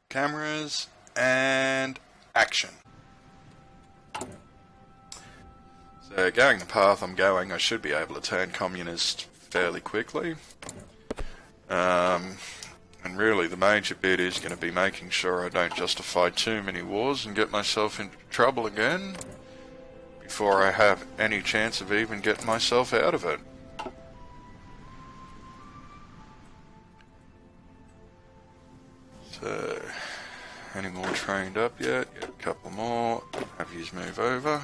Cameras, and action. So going the path I'm going, I should be able to turn communist fairly quickly. And really the major bit is going to be making sure I don't justify too many wars and get myself into trouble again before I have any chance of even getting myself out of it. So, any more trained up yet? Yep, a couple more. Have yous move over.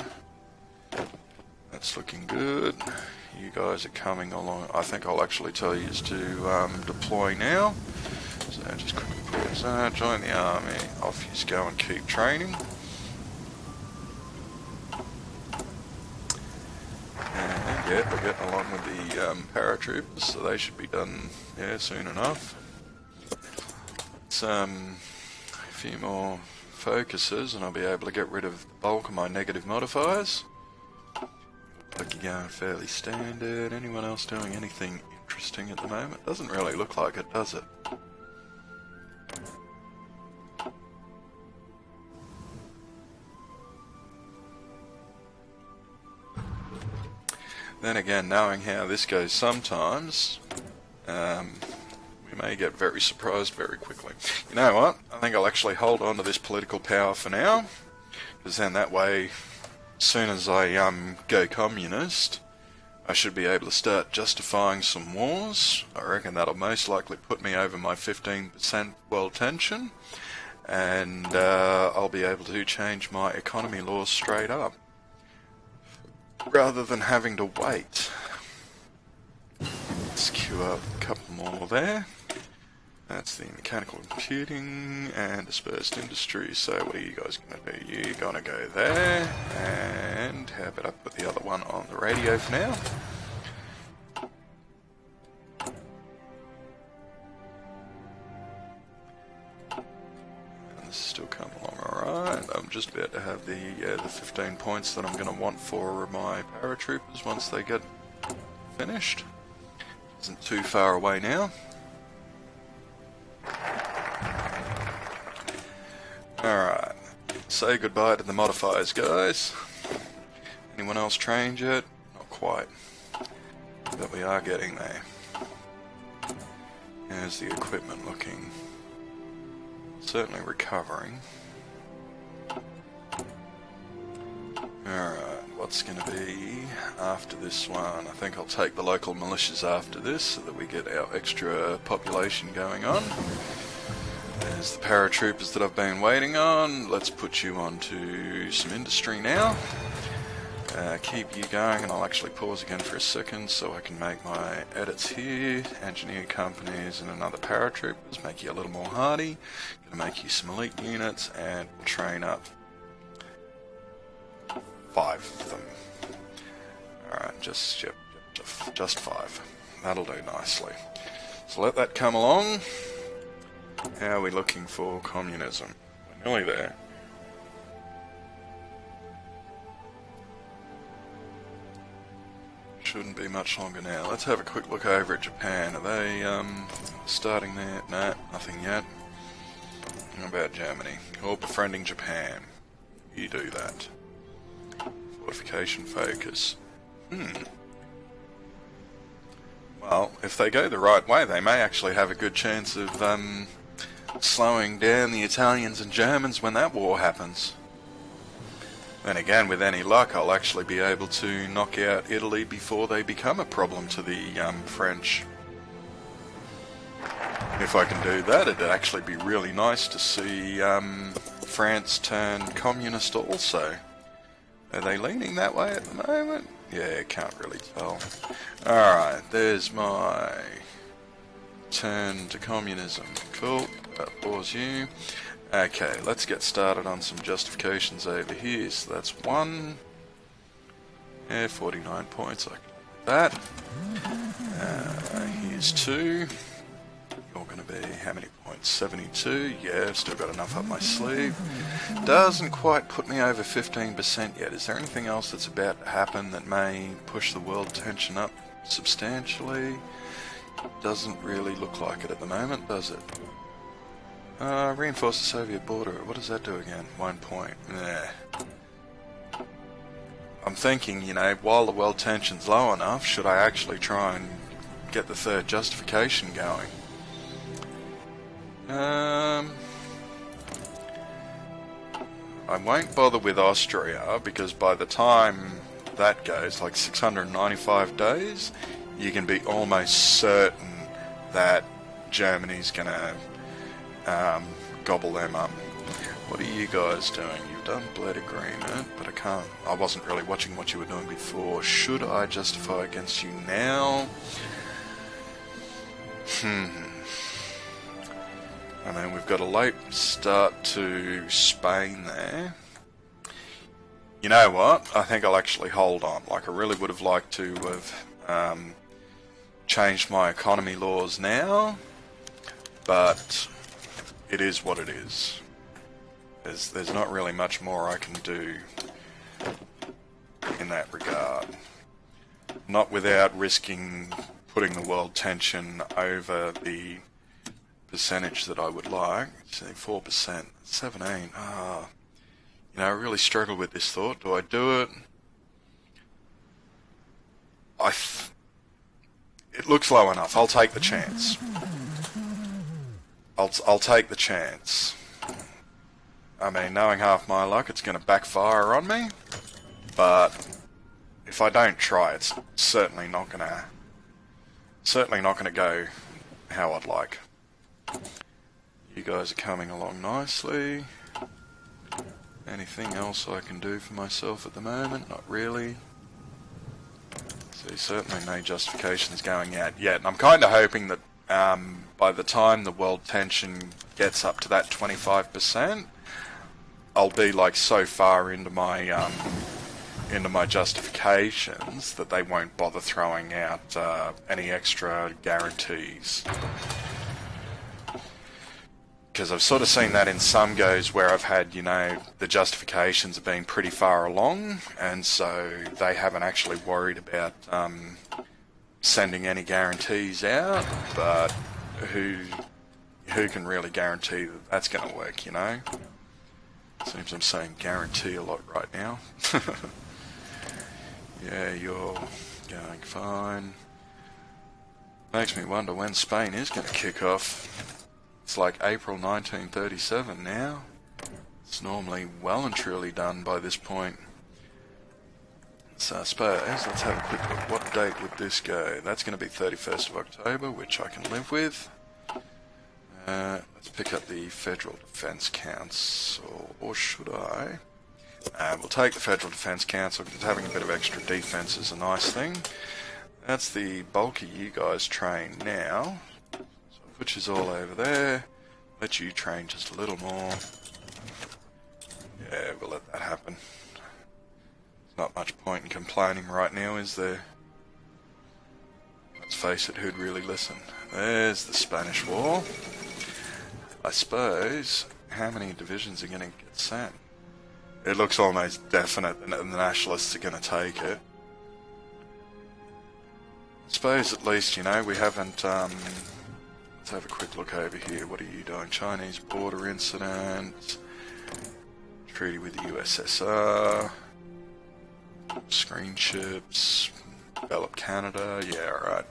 That's looking good. You guys are coming along. I think I'll actually tell you to deploy now. So just quickly pause that, join the army, off yous go and keep training. And yeah, we're getting along with the paratroopers, so they should be done soon enough. It's a few more focuses and I'll be able to get rid of the bulk of my negative modifiers. Like you're going fairly standard. Anyone else doing anything interesting at the moment? Doesn't really look like it, does it? Then again, knowing how this goes sometimes, we may get very surprised very quickly. You know what? I think I'll actually hold on to this political power for now, because then that way, as soon as I go communist, I should be able to start justifying some wars. I reckon that'll most likely put me over my 15% world tension, and I'll be able to change my economy laws straight up, rather than having to wait. Let's queue up a couple more there. That's the mechanical computing and dispersed industry. So what are you guys going to do? You're going to go there, and how about I put the other one on the radio for now? And this is still coming along alright. I'm just about to have the 15 points that I'm going to want for my paratroopers once they get finished. Isn't too far away now. Alright, say goodbye to the modifiers, guys. Anyone else trained yet? Not quite, but we are getting there. Here's the equipment looking, certainly recovering. Alright, what's going to be after this one? I think I'll take the local militias after this so that we get our extra population going on. There's the paratroopers that I've been waiting on. Let's put you onto some industry now. Keep you going, and I'll actually pause again for a second so I can make my edits here. Engineer companies and another paratroopers, make you a little more hardy. Gonna make you some elite units, and we'll train up 5 of them. Alright, just 5. That'll do nicely. So let that come along. How are we looking for communism? We're nearly there. Shouldn't be much longer now. Let's have a quick look over at Japan. Are they starting there? Nah, nothing yet. How about Germany? Or befriending Japan? You do that. Fortification focus. Well, if they go the right way, they may actually have a good chance of slowing down the Italians and Germans when that war happens. Then again, with any luck, I'll actually be able to knock out Italy before they become a problem to the French. If I can do that, it'd actually be really nice to see France turn communist also. Are they leaning that way at the moment? Yeah, can't really tell. Alright, there's my turn to communism. Cool, pause you. Okay, let's get started on some justifications over here. So that's 1. Yeah, 49 points, I can do that. Here's 2. You're going to be, how many points? 72. Yeah, I've still got enough up my sleeve. Doesn't quite put me over 15% yet. Is there anything else that's about to happen that may push the world tension up substantially? Doesn't really look like it at the moment, does it? Reinforce the Soviet border. What does that do again? 1 point. Nah. I'm thinking, you know, while the world tension's low enough, should I actually try and get the third justification going? I won't bother with Austria, because by the time that goes, like 695 days, you can be almost certain that Germany's gonna gobble them up. What are you guys doing? You've done bled agreement, but I wasn't really watching what you were doing before. Should I justify against you now? I mean, we've got a late start to Spain there. You know what? I think I'll actually hold on. Like, I really would have liked to have changed my economy laws now, but it is what it is. There's not really much more I can do in that regard. Not without risking putting the world tension over the percentage that I would like. Say 4%, 17. You know, I really struggle with this thought. Do I do it? It looks low enough. I'll take the chance. I'll take the chance. I mean, knowing half my luck, it's going to backfire on me. But if I don't try, it's certainly not going to go how I'd like. You guys are coming along nicely. Anything else I can do for myself at the moment? Not really. See, certainly no justifications going out yet. And I'm kind of hoping that by the time the world tension gets up to that 25%, I'll be like so far into my justifications that they won't bother throwing out any extra guarantees. Because I've sort of seen that in some goes where I've had, you know, the justifications have been pretty far along, and so they haven't actually worried about sending any guarantees out, but who can really guarantee that that's going to work, you know? Seems I'm saying guarantee a lot right now. Yeah, you're going fine. Makes me wonder when Spain is going to kick off. It's like April 1937 now. It's normally well and truly done by this point. So I suppose, let's have a quick look. What date would this go? That's going to be 31st of October, which I can live with. Let's pick up the Federal Defence Council, or should I? We'll take the Federal Defence Council, because having a bit of extra defence is a nice thing. That's the bulk of you guys train now. Which is all over there. Let you train just a little more. Yeah, we'll let that happen. There's not much point in complaining right now, is there? Let's face it, who'd really listen? There's the Spanish War. I suppose, how many divisions are going to get sent? It looks almost definite that the Nationalists are going to take it. I suppose at least, you know, we haven't... Let's have a quick look over here. What are you doing? Chinese border incident. Treaty with the USSR. Screen ships. Develop Canada. Yeah, alright.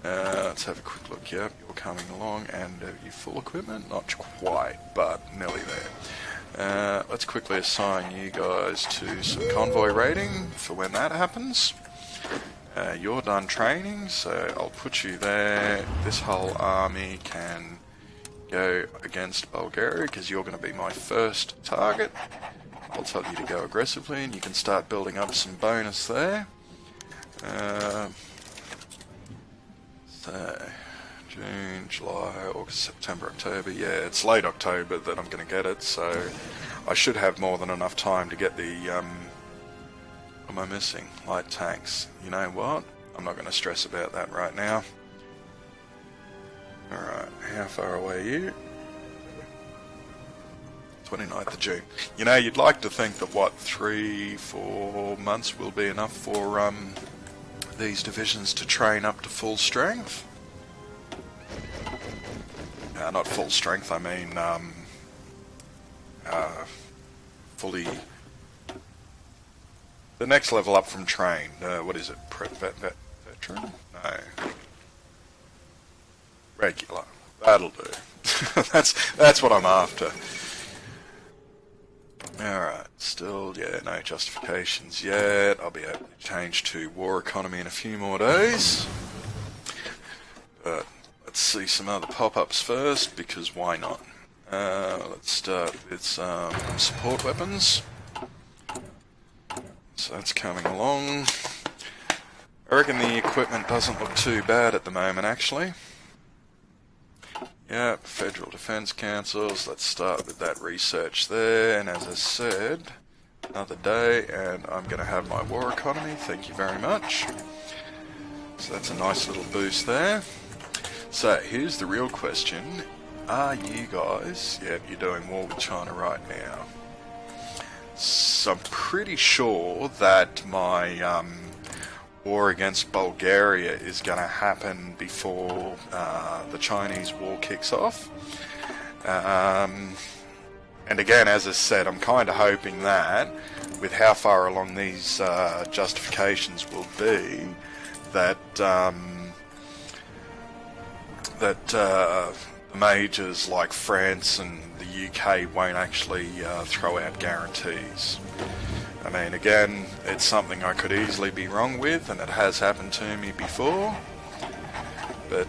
Let's have a quick look. Yep, you're coming along. And you full equipment? Not quite, but nearly there. Let's quickly assign you guys to some convoy raiding for when that happens. You're done training, so I'll put you there. This whole army can go against Bulgaria, because you're going to be my first target. I'll tell you to go aggressively, and you can start building up some bonus there. So, June, July, August, September, October. Yeah, it's late October that I'm going to get it, so I should have more than enough time to get the... What am I missing? Light tanks. You know what? I'm not going to stress about that right now. Alright, how far away are you? 29th of June. You know, you'd like to think that, what, 3-4 months will be enough for these divisions to train up to full strength? not full strength, I mean fully, the next level up from trained. What is it? Veteran? No. Regular. That'll do. that's what I'm after. Alright, still, yeah, no justifications yet. I'll be able to change to war economy in a few more days. But let's see some other pop-ups first, because why not? Let's start with some support weapons. So that's coming along. I reckon the equipment doesn't look too bad at the moment, actually. Yep, Federal Defense Councils, let's start with that research there, and as I said, another day, and I'm going to have my war economy, thank you very much. So that's a nice little boost there. So, here's the real question, are you guys, yep, you're doing war with China right now. So I'm pretty sure that my war against Bulgaria is going to happen before the Chinese war kicks off. And again, as I said, I'm kind of hoping that with how far along these justifications will be, that the majors like France and the UK won't actually throw out guarantees. I mean, again, it's something I could easily be wrong with, and it has happened to me before. But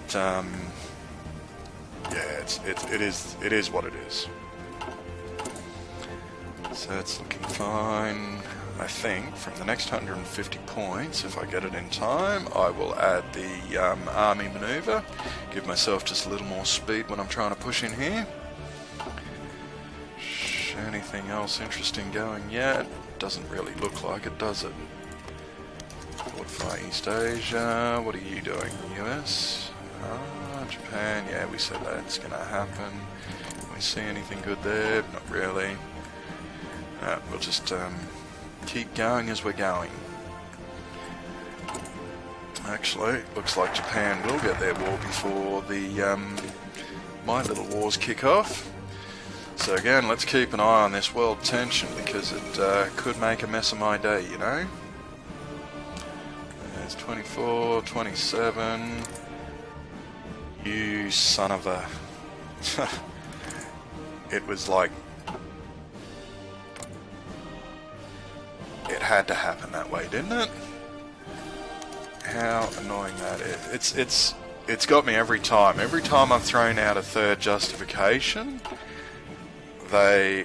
yeah, it is what it is. So it's looking fine. I think from the next 150 points, if I get it in time, I will add the army maneuver. Give myself just a little more speed when I'm trying to push in here. Anything else interesting going yet? Doesn't really look like it, does it? Far East Asia, what are you doing? US? Japan, yeah, we said that's going to happen. Can we see anything good there? Not really. We'll just keep going as we're going. Actually, looks like Japan will get their war before the my little wars kick off. So again, let's keep an eye on this world tension, because it could make a mess of my day, you know? There's 24, 27... You son of a... It was like... It had to happen that way, didn't it? How annoying that is. It's got me every time. Every time I've thrown out a third justification, they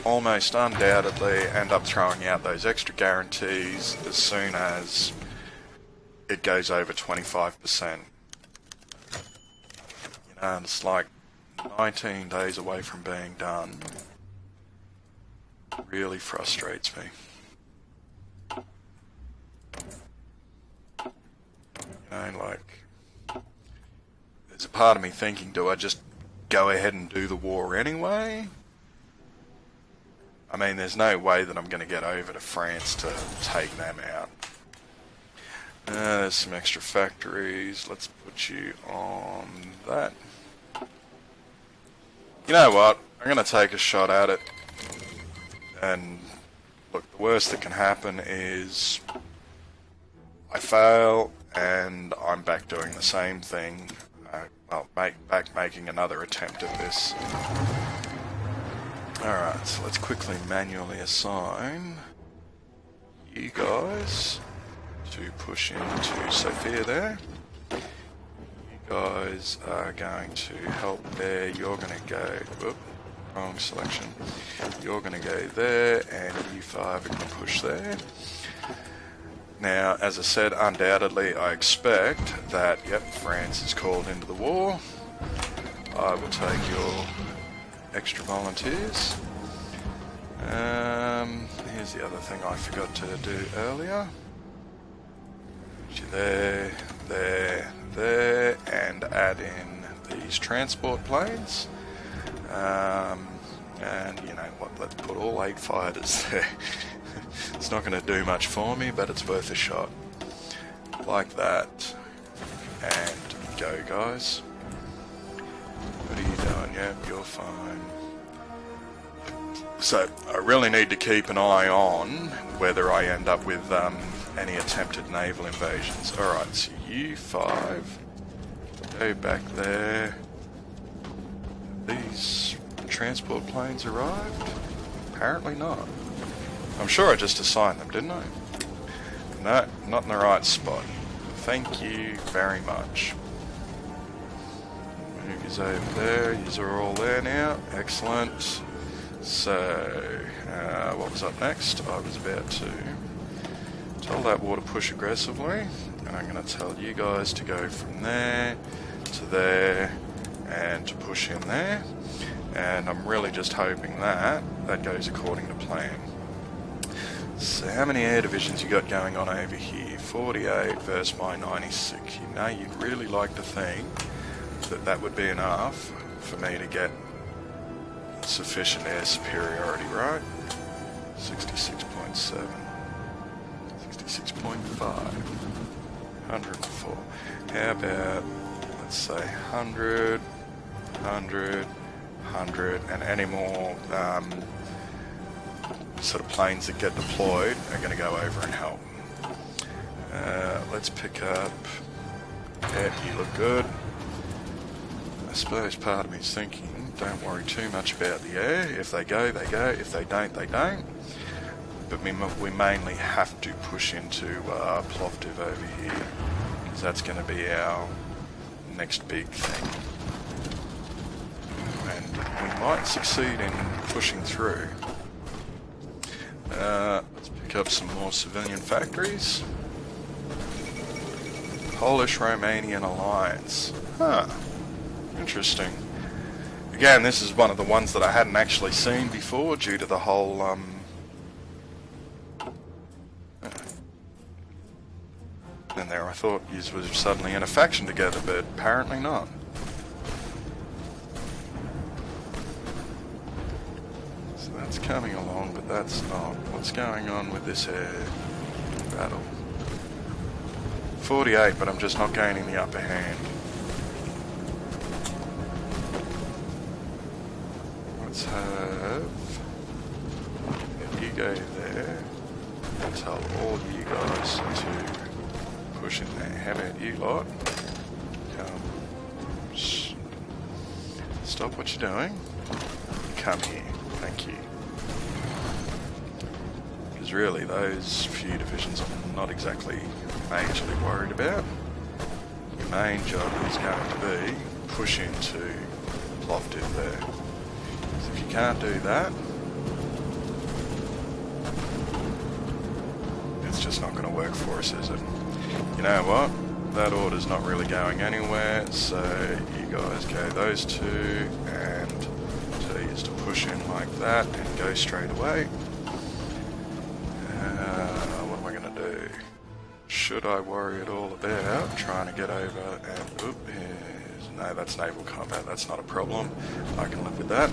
almost undoubtedly end up throwing out those extra guarantees as soon as it goes over 25%. You know, and it's like 19 days away from being done. It really frustrates me. You know, like, there's a part of me thinking, do I just go ahead and do the war anyway? I mean, there's no way that I'm going to get over to France to take them out. There's some extra factories. Let's put you on that. You know what? I'm going to take a shot at it. And look, the worst that can happen is I fail and I'm back doing the same thing. Well, making another attempt at this. Alright, so let's quickly manually assign you guys to push into Sofia there. You guys are going to help there. You're going to go... Whoop, wrong selection. You're going to go there, and you five are going to push there. Now, as I said, undoubtedly I expect that, yep, France is called into the war. I will take your extra volunteers. Here's the other thing I forgot to do earlier. Put you there, there, there, and add in these transport planes. And you know what, let's put all 8 fighters there. It's not going to do much for me, but it's worth a shot. Like that. And go, guys. What are you doing? Yep, you're fine. So, I really need to keep an eye on whether I end up with any attempted naval invasions. Alright, so you 5, go back there. These transport planes arrived? Apparently not. I'm sure I just assigned them, didn't I? No, not in the right spot. Thank you very much. Move yous over there. Yous are all there now. Excellent. So, what was up next? I was about to tell that war to push aggressively, and I'm going to tell you guys to go from there to there and to push in there, and I'm really just hoping that that goes according to plan. So how many air divisions you got going on over here? 48 versus my 96. You know, you'd really like to think that that would be enough for me to get sufficient air superiority, right? 66.7, 66.5, 104. How about, let's say 100, 100, 100, and any more sort of planes that get deployed are going to go over and help. Let's pick up, yeah, you look good. I suppose part of me is thinking, don't worry too much about the air. If they go, they go. If they don't, they don't. But we mainly have to push into Plovdiv over here, because that's going to be our next big thing. And we might succeed in pushing through. Let's pick up some more civilian factories. Polish-Romanian alliance. Huh. Interesting. Again, this is one of the ones that I hadn't actually seen before due to the whole, and there I thought yous were suddenly in a faction together, but apparently not. So that's coming along, but that's not. What's going on with this air battle? 48, but I'm just not gaining the upper hand. Let's have, if you go there, I'll tell all you guys to push in there. How about you lot? Come. Stop what you're doing. Come here. Thank you. Because really, those few divisions I'm not exactly majorly worried about. Your main job is going to be push into Plovdiv there. So if you can't do that, it's just not going to work for us, is it? You know what? That order's not really going anywhere, so you guys go those two and tell you to push in like that and go straight away. What am I going to do? Should I worry at all about trying to get over and... Oop, no, that's naval combat, that's not a problem. I can live with that.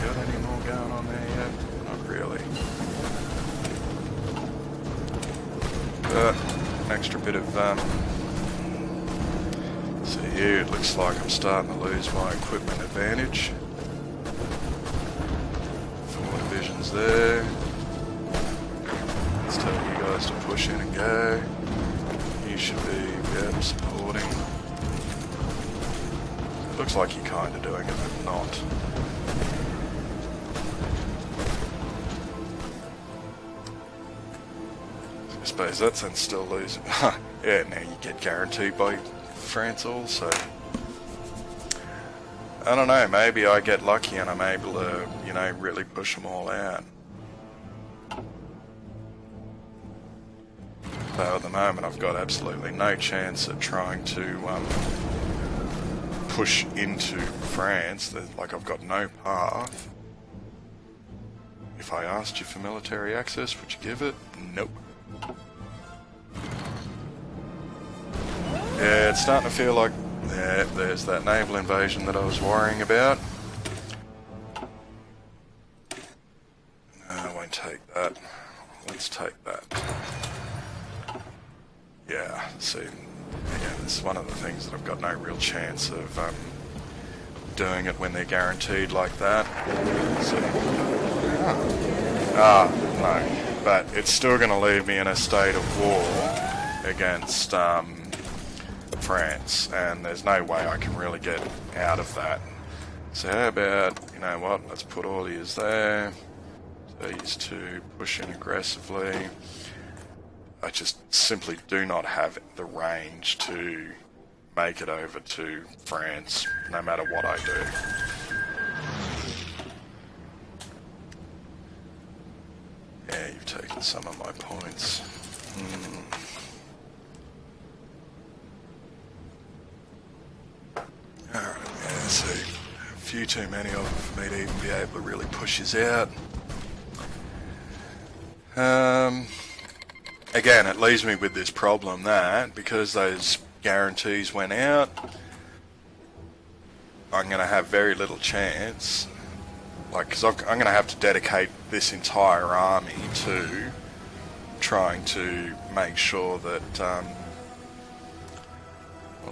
Got any more going on there yet? Not really. An extra bit of... see here, it looks like I'm starting to lose my equipment advantage. 4 divisions there. Let's tell you guys to push in and go. You should be supporting. It looks like you're kind of doing it, but not. I suppose that sense still losing. Yeah, now you get guaranteed by France also. I don't know, maybe I get lucky and I'm able to, you know, really push them all out. Though at the moment I've got absolutely no chance at trying to push into France. Like, I've got no path. If I asked you for military access, would you give it? Nope. Yeah, it's starting to feel like, yeah, there's that naval invasion that I was worrying about. No, I won't take that. Let's take that. Yeah, see, it's one of the things that I've got no real chance of doing it when they're guaranteed like that. So, no, but it's still going to leave me in a state of war against France, and there's no way I can really get out of that. So how about, you know what, let's put all these there, these two push in aggressively. I just simply do not have the range to make it over to France, no matter what I do. Yeah, you've taken some of my points. Alright, yeah, so a few too many of them for me to even be able to really push his out. Again, it leaves me with this problem that, because those guarantees went out, I'm going to have very little chance, like, because I'm going to have to dedicate this entire army to trying to make sure that, well,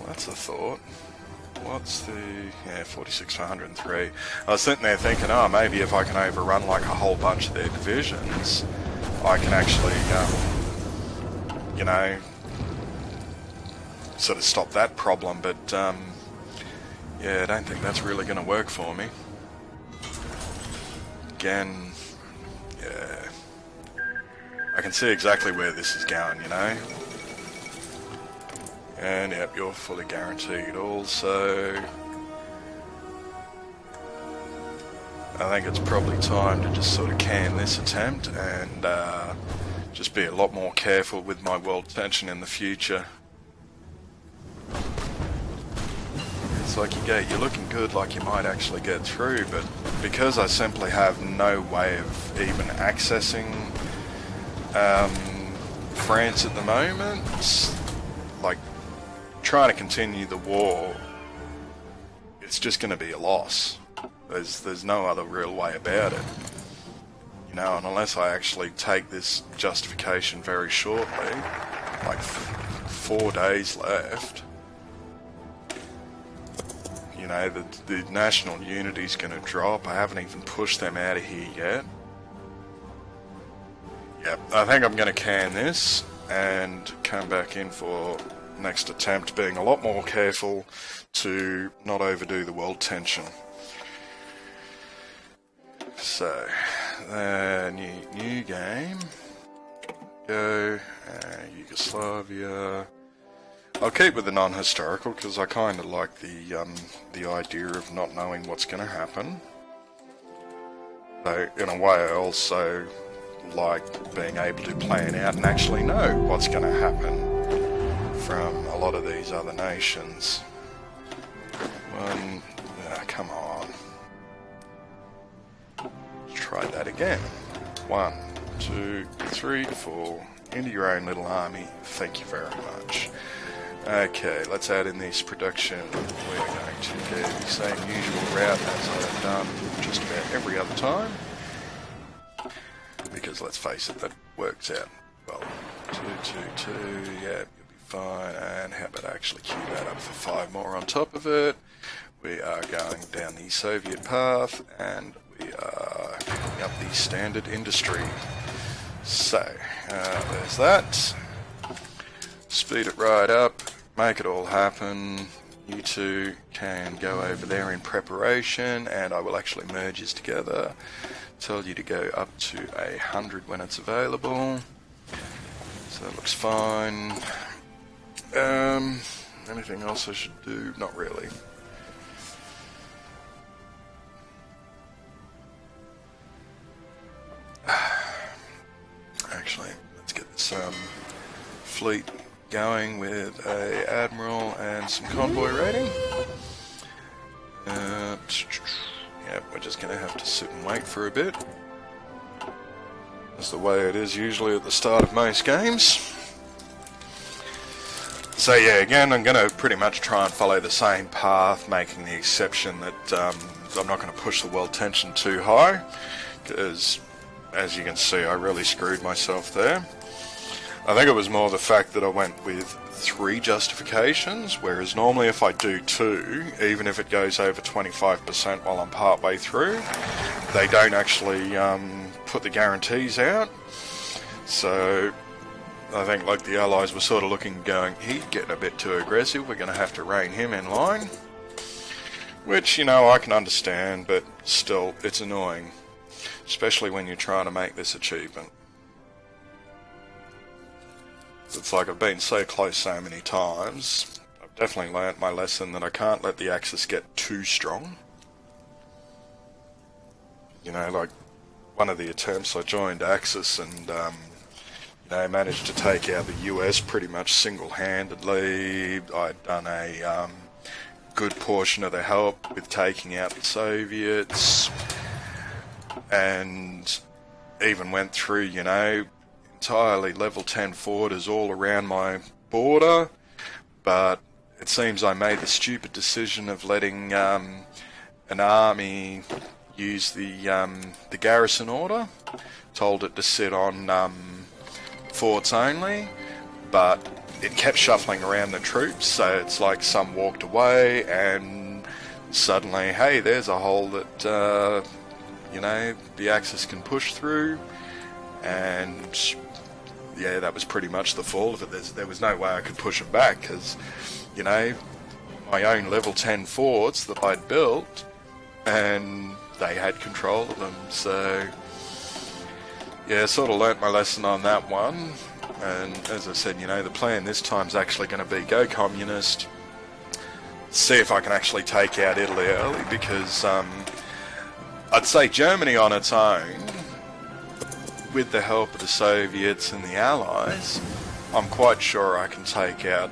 that's a thought. What's the, yeah, 46 for 103. I was sitting there thinking, oh, maybe if I can overrun like a whole bunch of their divisions, I can actually, you know, sort of stop that problem, but yeah, I don't think that's really going to work for me. Again, yeah, I can see exactly where this is going, you know. And yep, you're fully guaranteed also. I think it's probably time to just sort of can this attempt and just be a lot more careful with my world tension in the future. It's like you're looking good, like you might actually get through, but because I simply have no way of even accessing France at the moment, like trying to continue the war, it's just going to be a loss. There's no other real way about it, you know, and unless I actually take this justification very shortly, like 4 days left, you know, the national unity's going to drop. I haven't even pushed them out of here yet. Yep, I think I'm going to can this and come back in for next attempt, being a lot more careful to not overdo the world tension. So, new game. Go, Yugoslavia. I'll keep with the non-historical because I kind of like the idea of not knowing what's going to happen. So, in a way, I also like being able to plan out and actually know what's going to happen from a lot of these other nations. Come on. Try that again. 1, 2, 3, 4. Into your own little army. Thank you very much. Okay, let's add in this production. We're going to do the same usual route as I've done just about every other time. Because let's face it, that works out well. 2, 2, 2, yeah, you'll be fine. And how about I actually queue that up for 5 more on top of it? We are going down the Soviet path, and we are going up the standard industry. So, there's that. Speed it right up, make it all happen. You two can go over there in preparation, and I will actually merge this together. Tell you to go up to 100 when it's available. So that looks fine. Anything else I should do? Not really. Actually, let's get this fleet going with a admiral and some convoy rating. Yeah, we're just going to have to sit and wait for a bit. That's the way it is usually at the start of most games. So yeah, again, I'm going to pretty much try and follow the same path, making the exception that I'm not going to push the world tension too high, because as you can see, I really screwed myself there. I think it was more the fact that I went with 3 justifications, whereas normally if I do 2, even if it goes over 25% while I'm part way through, they don't actually put the guarantees out. So I think like the Allies were sort of looking going, he's getting a bit too aggressive, we're going to have to rein him in line. Which, you know, I can understand, but still, it's annoying. Especially when you're trying to make this achievement. It's like I've been so close so many times. I've definitely learnt my lesson that I can't let the Axis get too strong. You know, like one of the attempts I joined Axis and, you know, managed to take out the US pretty much single-handedly. I'd done a good portion of the help with taking out the Soviets. And even went through, you know, entirely level 10 forters all around my border, but it seems I made the stupid decision of letting an army use the garrison order, told it to sit on forts only, but it kept shuffling around the troops, so it's like some walked away and suddenly, hey, there's a hole that you know, the Axis can push through, and yeah, that was pretty much the fall of it. There was no way I could push them back, because, you know, my own level 10 forts that I'd built, and they had control of them, so yeah, sort of learnt my lesson on that one. And as I said, you know, the plan this time's actually going to be go communist, see if I can actually take out Italy early, because I'd say Germany on its own, with the help of the Soviets and the Allies, I'm quite sure I can take out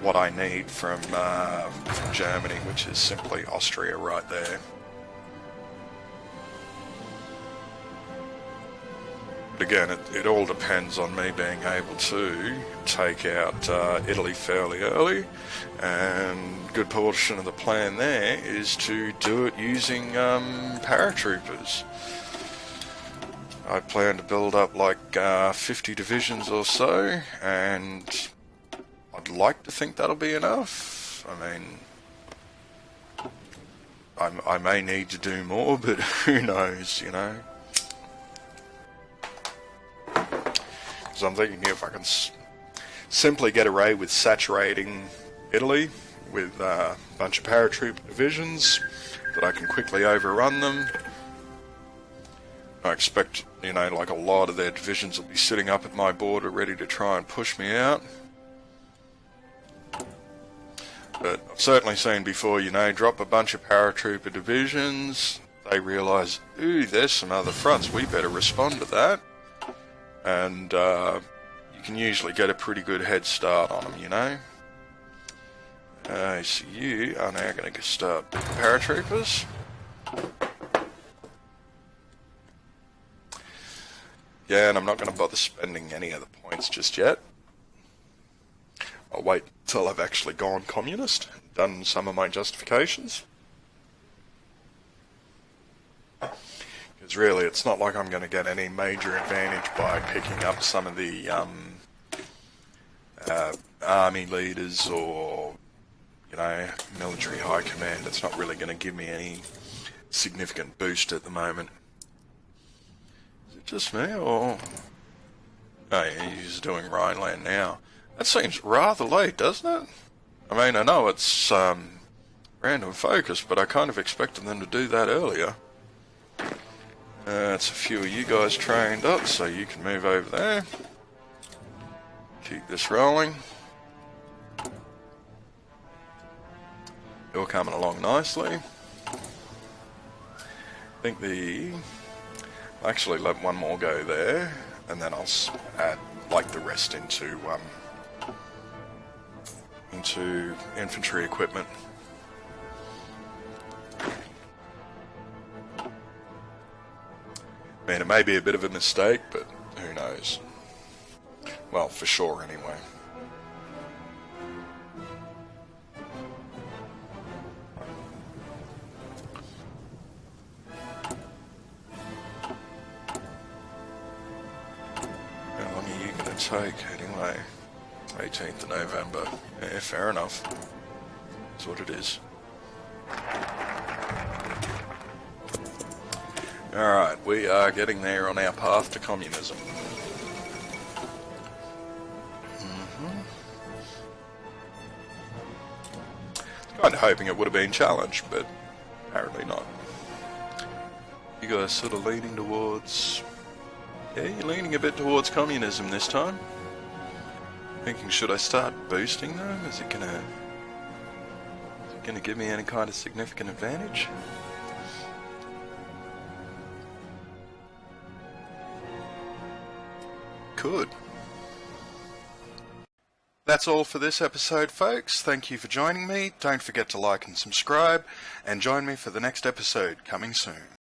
what I need from Germany, which is simply Austria right there. But again, it all depends on me being able to take out Italy fairly early, and a good portion of the plan there is to do it using paratroopers. I plan to build up like 50 divisions or so, and I'd like to think that'll be enough. I mean, I may need to do more, but who knows, you know. So I'm thinking if I can simply get away with saturating Italy with a bunch of paratrooper divisions, that I can quickly overrun them. I expect, you know, like a lot of their divisions will be sitting up at my border ready to try and push me out. But I've certainly seen before, you know, drop a bunch of paratrooper divisions, they realise, ooh, there's some other fronts, we better respond to that. And you can usually get a pretty good head start on them, you know. So you are now going to start paratroopers. Yeah, and I'm not going to bother spending any of the points just yet. I'll wait till I've actually gone communist, done some of my justifications. Because really, it's not like I'm going to get any major advantage by picking up some of the army leaders or, you know, military high command. It's not really going to give me any significant boost at the moment. Is it just me, or... Oh, yeah, he's doing Rhineland now. That seems rather late, doesn't it? I mean, I know it's random focus, but I kind of expected them to do that earlier. It's a few of you guys trained up, so you can move over there. Keep this rolling. You're coming along nicely. I think I'll actually let one more go there, and then I'll add like the rest into infantry equipment. I mean, it may be a bit of a mistake, but who knows? Well, for sure anyway. How long are you going to take anyway? 18th of November. Yeah, fair enough. That's what it is. Alright, we are getting there on our path to communism. Kind of hoping it would have been challenged, but apparently not. You guys sort of leaning towards... Yeah, you're leaning a bit towards communism this time. Thinking, should I start boosting them? Is it gonna give me any kind of significant advantage? Could. That's all for this episode, folks. Thank you for joining me. Don't forget to like and subscribe, and join me for the next episode coming soon.